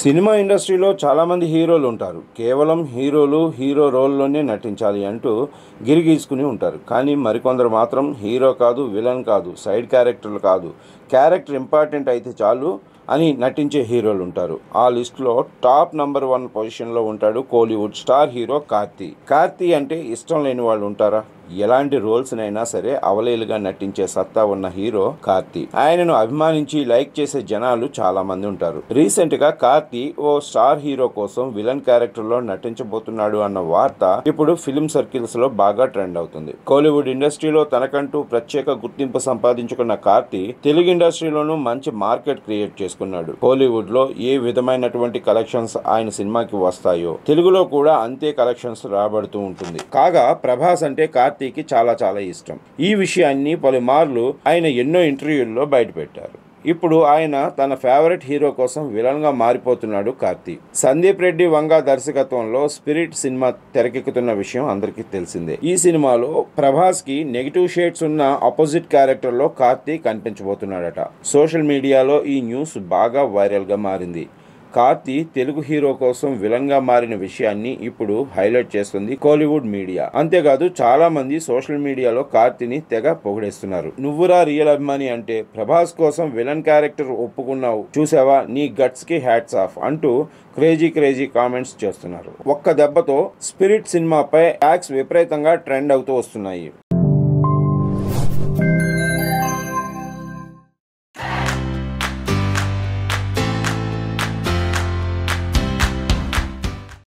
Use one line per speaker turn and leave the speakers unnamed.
Cinema ఇండస్ట్రీలో చాలామంది హీరోలు ఉంటారు. కేవలం హీరో రోల్లోనే నటించాలి అంటూ గిరిగీసుకుని ఉంటారు. కానీ మరికొందరు మాత్రం హీరో కాదు, విలన్ కాదు, సైడ్ క్యారెక్టర్లు కాదు, క్యారెక్టర్ ఇంపార్టెంట్ అయితే చాలు అని నటించే హీరోలు ఉంటారు. ఆ లిస్టులో టాప్ నంబర్ 1 పొజిషన్లో ఉంటాడు కోలీవుడ్ స్టార్ హీరో కార్తీ. కార్తీ అంటే ఇష్టం లేని వాళ్ళు ఉంటారా? ఎలాంటి రోల్స్నైనా సరే అవలీలుగా నటించే సత్తా ఉన్న హీరో కార్తీ. ఆయనను అభిమానించి లైక్ చేసే జనాలు చాలా మంది ఉంటారు. రీసెంట్ గా కార్తీ ఓ స్టార్ హీరో కోసం విలన్ క్యారెక్టర్ లో నటించబోతున్నాడు అన్న వార్త ఇప్పుడు ఫిల్మ్ సర్కిల్స్ లో బాగా ట్రెండ్ అవుతుంది. కోలీవుడ్ ఇండస్ట్రీలో తనకంటూ ప్రత్యేక గుర్తింపు సంపాదించుకున్న కార్తీ తెలుగు ఇండస్ట్రీలోనూ మంచి మార్కెట్ క్రియేట్ చేసుకున్నాడు. కోలీవుడ్ లో ఏ విధమైనటువంటి కలెక్షన్స్ ఆయన సినిమాకి వస్తాయో తెలుగులో కూడా అంతే కలెక్షన్స్ రాబడుతూ ఉంటుంది. కాగా ప్రభాస్ అంటే కార్తీకి చాలా ఇష్టం. ఈ విషయాన్ని పలుమార్లు ఆయన ఎన్నో ఇంటర్వ్యూల్లో బయటపెట్టారు. ఇప్పుడు ఆయన తన ఫేవరెట్ హీరో కోసం విలన్ గా మారిపోతున్నాడు కార్తీ. సందీప్ రెడ్డి వంగా దర్శకత్వంలో స్పిరిట్ సినిమా తెరకెక్కుతున్న విషయం అందరికీ తెలిసిందే. ఈ సినిమాలో ప్రభాస్ కి నెగిటివ్ షేడ్స్ ఉన్న ఆపోజిట్ క్యారెక్టర్ లో కార్తీ కనిపించబోతున్నాడట. సోషల్ మీడియాలో ఈ న్యూస్ బాగా వైరల్ గా మారింది. కార్తీ తెలుగు హీరో కోసం విలన్ గా మారిన విషయాన్ని ఇప్పుడు హైలైట్ చేస్తుంది కోలీవుడ్ మీడియా. అంతేకాదు చాలా మంది సోషల్ మీడియాలో కార్తీని తెగ పొగిడేస్తున్నారు. నువ్వురా రియల్ అభిమాని అంటే ప్రభాస్ కోసం విలన్ క్యారెక్టర్ ఒప్పుకున్నావు చూసావా, నీ గట్స్ కి హ్యాట్స్ ఆఫ్ అంటూ క్రేజీ కామెంట్స్ చేస్తున్నారు. ఒక్క దెబ్బతో స్పిరిట్ సినిమాపై ట్యాగ్స్ విపరీతంగా ట్రెండ్ అవుతూ వస్తున్నాయి.